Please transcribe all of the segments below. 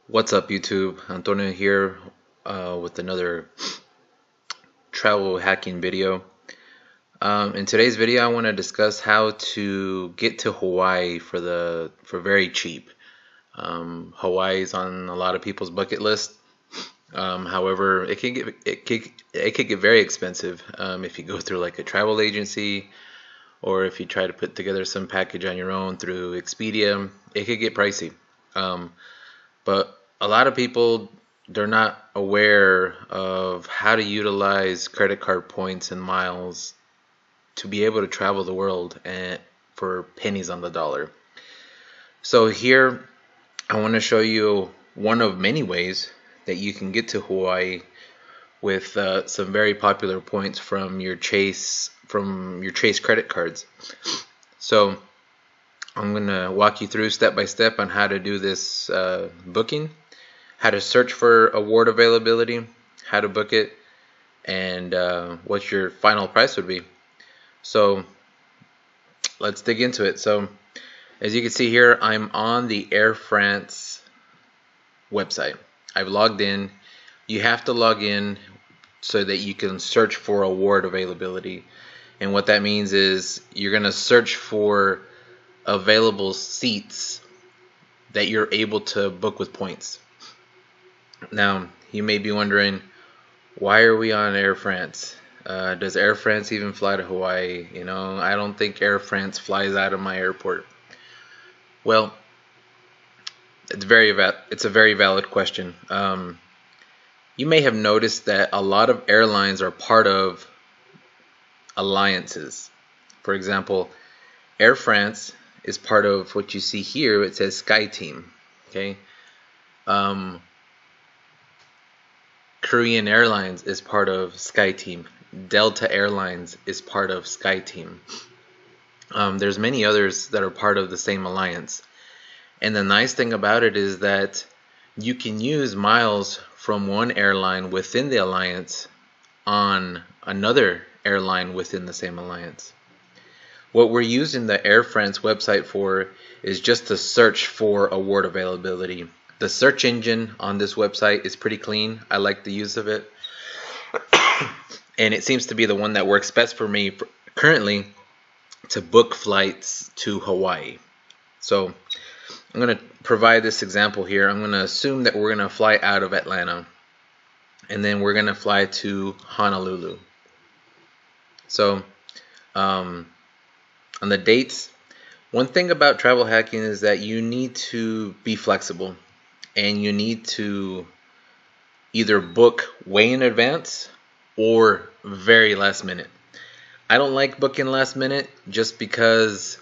What's up, YouTube? Antonio here with another travel hacking video. In today's video, I want to discuss how to get to Hawaii for very cheap. Hawaii is on a lot of people's bucket list. However, it could get very expensive if you go through like a travel agency, or if you try to put together some package on your own through Expedia. It could get pricey. But a lot of people, they're not aware of how to utilize credit card points and miles to be able to travel the world and for pennies on the dollar. So here I want to show you one of many ways that you can get to Hawaii with some very popular points from your Chase credit cards. So I'm going to walk you through step by step on how to do this booking, how to search for award availability, how to book it, and what your final price would be. So let's dig into it. So as you can see here, I'm on the Air France website. I've logged in. You have to log in so that you can search for award availability. And what that means is you're going to search for available seats that you're able to book with points. Now, you may be wondering, why are we on Air France? Does Air France even fly to Hawaii? I don't think Air France flies out of my airport. Well, it's a very valid question. You may have noticed that a lot of airlines are part of alliances. For example, Air France is part of what you see here. It says SkyTeam. Okay. Korean Airlines is part of SkyTeam. Delta Airlines is part of SkyTeam. There's many others that are part of the same alliance. And the nice thing about it is that you can use miles from one airline within the alliance on another airline within the same alliance. What we're using the Air France website for is just to search for award availability. The search engine on this website is pretty clean. I like the use of it. And it seems to be the one that works best for me currently to book flights to Hawaii. So I'm going to provide this example here. I'm going to assume that we're going to fly out of Atlanta, and then we're going to fly to Honolulu. So on the dates, one thing about travel hacking is that you need to be flexible, and you need to either book way in advance or very last minute. I don't like booking last minute just because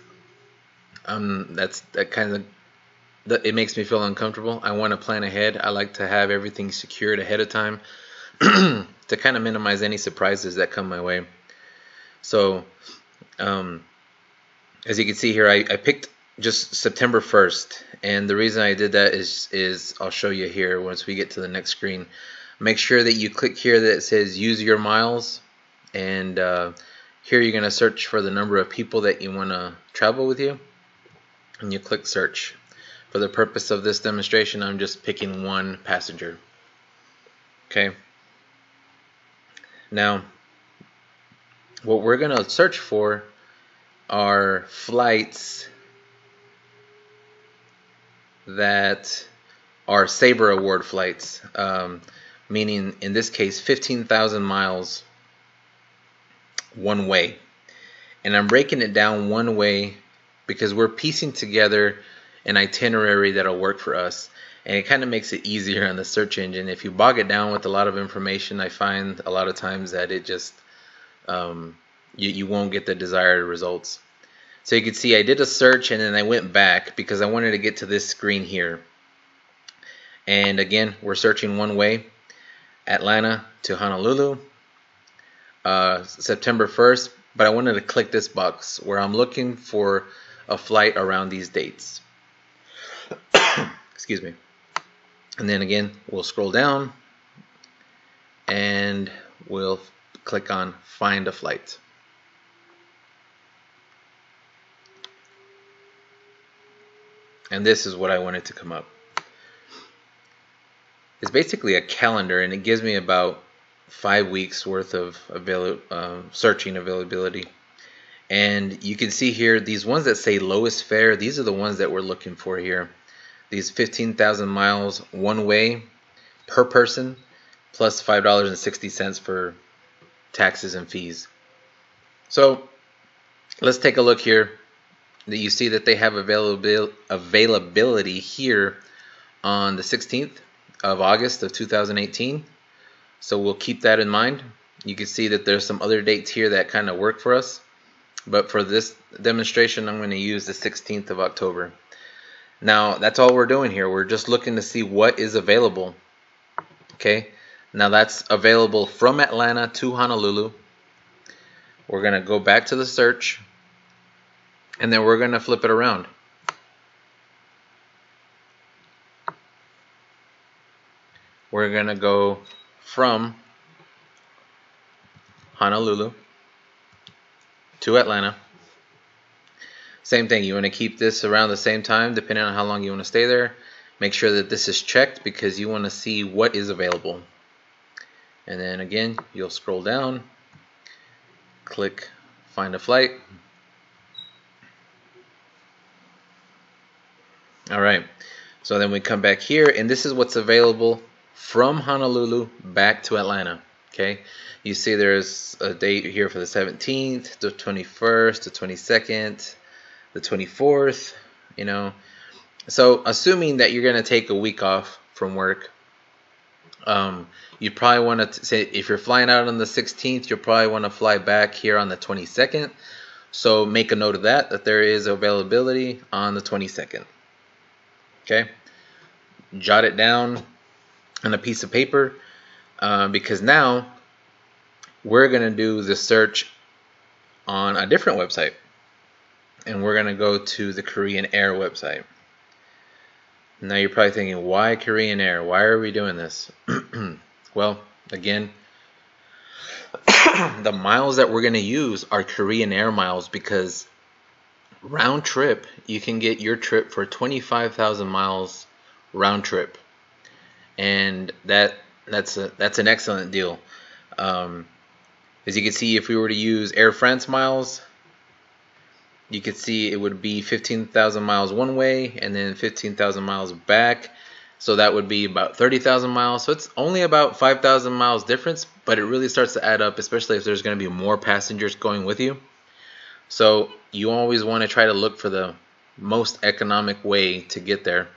it makes me feel uncomfortable. I want to plan ahead. I like to have everything secured ahead of time to kind of minimize any surprises that come my way. So as you can see here, I picked just September 1st, and the reason I did that is I'll show you here once we get to the next screen. Make sure that you click here that it says use your miles, and here you're going to search for the number of people that you want to travel with you, and you click search. For the purpose of this demonstration, I'm just picking one passenger. Okay. Now, what we're going to search for are flights that are Sabre Award flights, meaning in this case 15,000 miles one way. And I'm breaking it down one way because we're piecing together an itinerary that'll work for us, and it kind of makes it easier on the search engine. If you bog it down with a lot of information, I find a lot of times that it just you won't get the desired results. So you can see I did a search and then I went back because I wanted to get to this screen here. And again, we're searching one way, Atlanta to Honolulu, September 1st, but I wanted to click this box where I'm looking for a flight around these dates. Excuse me. And then again, we'll scroll down and we'll click on find a flight. And this is what I wanted to come up. It's basically a calendar, and it gives me about 5 weeks worth of searching availability. And you can see here these ones that say lowest fare. These are the ones that we're looking for here. These 15,000 miles one way per person, plus $5.60 for taxes and fees. So let's take a look here. That you see that they have availability here on the 16th of August of 2018. So we'll keep that in mind. You can see that there's some other dates here that kind of work for us. But for this demonstration, I'm going to use the 16th of October. Now, that's all we're doing here. We're just looking to see what is available. Okay. Now, that's available from Atlanta to Honolulu. We're going to go back to the search. And then we're going to flip it around. We're going to go from Honolulu to Atlanta. Same thing, you want to keep this around the same time depending on how long you want to stay there. Make sure that this is checked because you want to see what is available. And then again, you'll scroll down, click find a flight. Alright, so then we come back here, and this is what's available from Honolulu back to Atlanta. Okay, you see there's a date here for the 17th, the 21st, the 22nd, the 24th, you know. So assuming that you're going to take a week off from work, you probably want to say, if you're flying out on the 16th, you'll probably want to fly back here on the 22nd. So make a note of that there is availability on the 22nd. Okay, jot it down on a piece of paper because now we're going to do the search on a different website, and we're going to go to the Korean Air website. Now you're probably thinking, why Korean Air? Why are we doing this? Well, again, the miles that we're going to use are Korean Air miles because round trip, you can get your trip for 25,000 miles round trip, and that's an excellent deal. As you can see, if we were to use Air France miles, you could see it would be 15,000 miles one way and then 15,000 miles back. So that would be about 30,000 miles. So it's only about 5,000 miles difference, but it really starts to add up, especially if there's going to be more passengers going with you. So you always want to try to look for the most economic way to get there.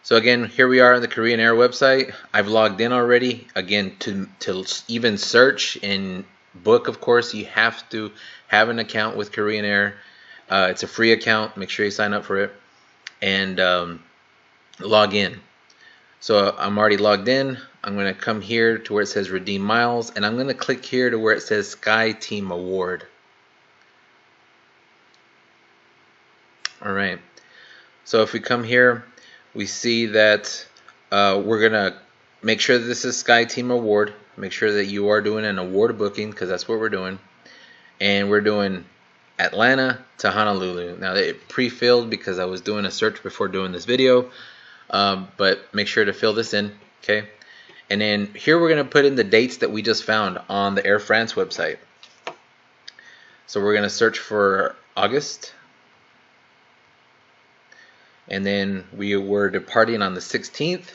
So again, here we are on the Korean Air website. I've logged in already. Again, to even search and book, of course, you have to have an account with Korean Air. It's a free account. Make sure you sign up for it and log in. So I'm already logged in. I'm going to come here to where it says redeem miles, and I'm going to click here to where it says Sky Team Award. Alright, so if we come here, we see that we're going to make sure that this is Sky Team Award. Make sure that you are doing an award booking because that's what we're doing. And we're doing Atlanta to Honolulu. Now it pre-filled because I was doing a search before doing this video. But make sure to fill this in, okay? And then here we're going to put in the dates that we just found on the Air France website. So we're going to search for August. And then we were departing on the 16th.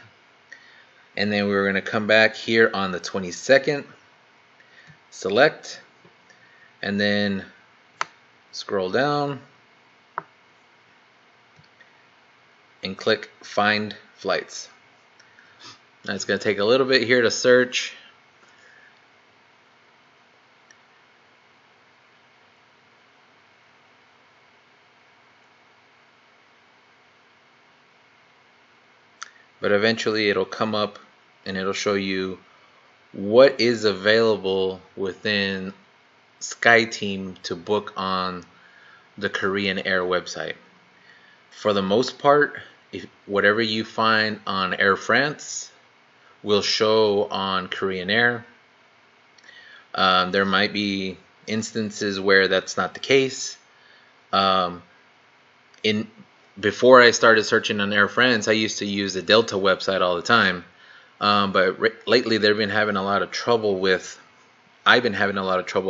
And then we were going to come back here on the 22nd. Select. And then scroll down. And click Find Flights. Now it's going to take a little bit here to search. But eventually it'll come up and it'll show you what is available within SkyTeam to book on the Korean Air website. For the most part, whatever you find on Air France will show on Korean Air. There might be instances where that's not the case. before I started searching on Air France, I used to use the Delta website all the time. But lately I've been having a lot of trouble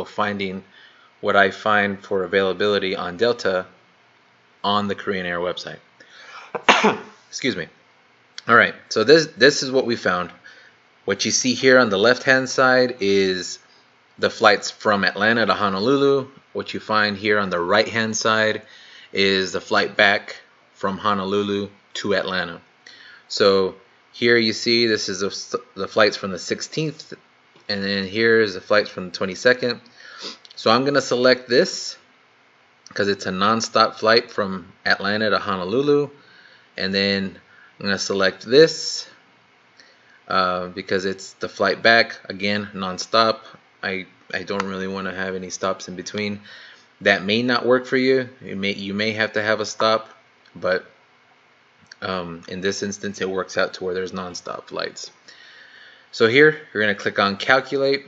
finding what I find for availability on Delta on the Korean Air website. Excuse me. All right, so this is what we found. What you see here on the left-hand side is the flights from Atlanta to Honolulu. What you find here on the right-hand side is the flight back from Honolulu to Atlanta. So here you see this is the flights from the 16th, and then here is the flights from the 22nd. So I'm going to select this because it's a non-stop flight from Atlanta to Honolulu, and then I'm going to select this because it's the flight back, again, non-stop. I don't really want to have any stops in between. That may not work for you. You may have to have a stop, but in this instance it works out to where there's non-stop flights. So here you're going to click on calculate,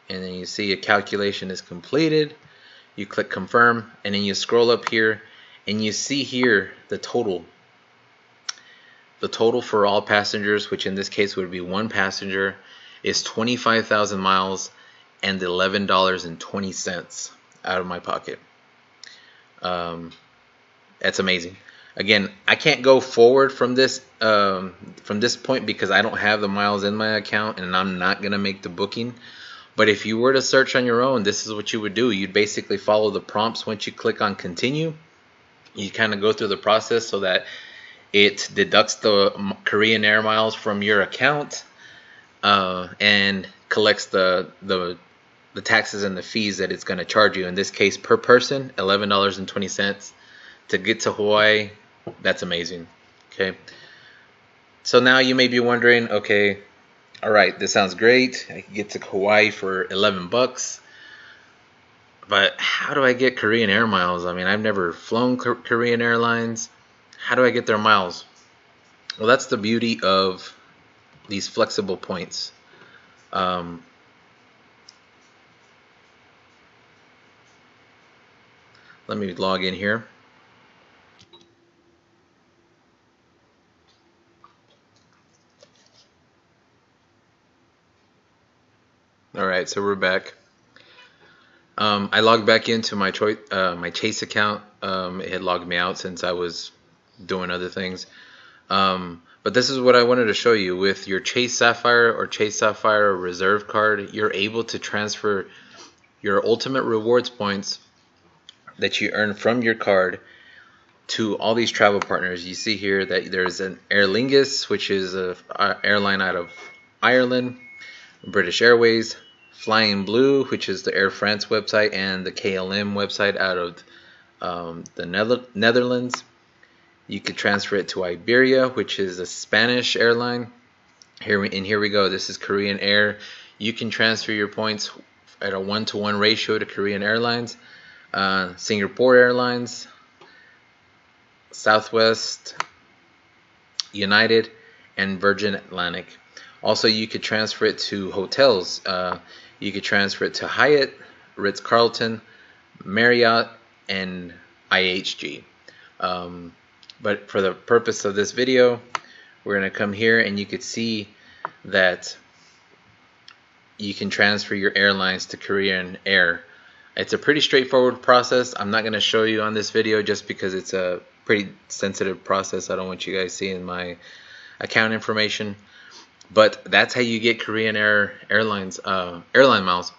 and then you see a calculation is completed. You click confirm, and then you scroll up here and you see here the total. The total for all passengers, which in this case would be one passenger, is 25,000 miles and $11.20 out of my pocket. That's amazing. Again, I can't go forward from this point because I don't have the miles in my account and I'm not gonna make the booking. But if you were to search on your own, this is what you would do. You'd basically follow the prompts. Once you click on continue, you kind of go through the process so that it deducts the Korean Air miles from your account and collects the taxes and the fees that it's going to charge you. In this case, per person, $11.20 to get to Hawaii. That's amazing. Okay. So now you may be wondering, okay, all right, this sounds great. I can get to Hawaii for 11 bucks. But how do I get Korean Air miles? I mean, I've never flown Korean Airlines. How do I get their miles? Well, that's the beauty of these flexible points. Let me log in here. All right, so we're back. I logged back into my Chase account. It had logged me out since I was doing other things. But this is what I wanted to show you. With your Chase Sapphire or Chase Sapphire Reserve card, you're able to transfer your ultimate rewards points that you earn from your card to all these travel partners. You see here that there's an Aer Lingus, which is an airline out of Ireland, British Airways, Flying Blue, which is the Air France website, and the KLM website out of the Netherlands. You could transfer it to Iberia, which is a Spanish airline. Here we go. This is Korean Air. You can transfer your points at a 1-to-1 ratio to Korean Airlines, Singapore Airlines, Southwest, United, and Virgin Atlantic. Also, you could transfer it to hotels. You could transfer it to Hyatt, Ritz-Carlton, Marriott, and IHG. But for the purpose of this video, we're going to come here and you could see that you can transfer your airlines to Korean Air. It's a pretty straightforward process. I'm not going to show you on this video just because it's a pretty sensitive process. I don't want you guys seeing my account information. But that's how you get Korean Airlines airline miles.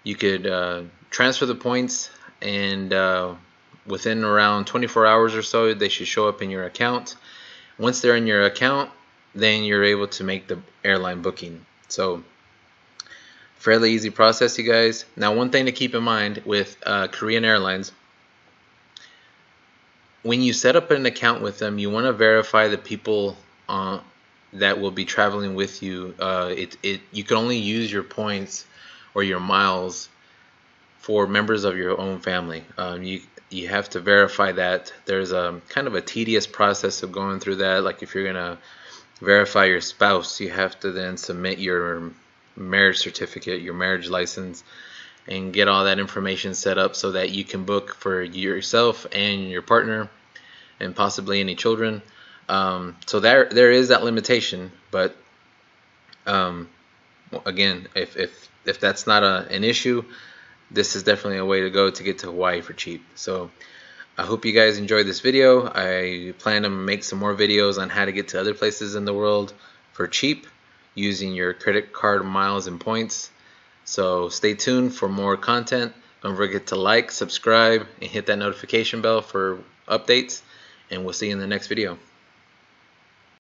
You could transfer the points, and within around 24 hours or so, they should show up in your account. Once they're in your account, then you're able to make the airline booking. So fairly easy process, you guys. Now, one thing to keep in mind with Korean Airlines, when you set up an account with them, you want to verify the people that will be traveling with you. You can only use your points or your miles for members of your own family. You have to verify that. There's a kind of a tedious process of going through that. Like if you're gonna verify your spouse, you have to then submit your marriage certificate, your marriage license, and get all that information set up so that you can book for yourself and your partner and possibly any children. So there is that limitation, but again, if that's not an issue, this is definitely a way to go to get to Hawaii for cheap. So I hope you guys enjoyed this video. I plan to make some more videos on how to get to other places in the world for cheap using your credit card miles and points. So stay tuned for more content. Don't forget to like, subscribe, and hit that notification bell for updates. And we'll see you in the next video.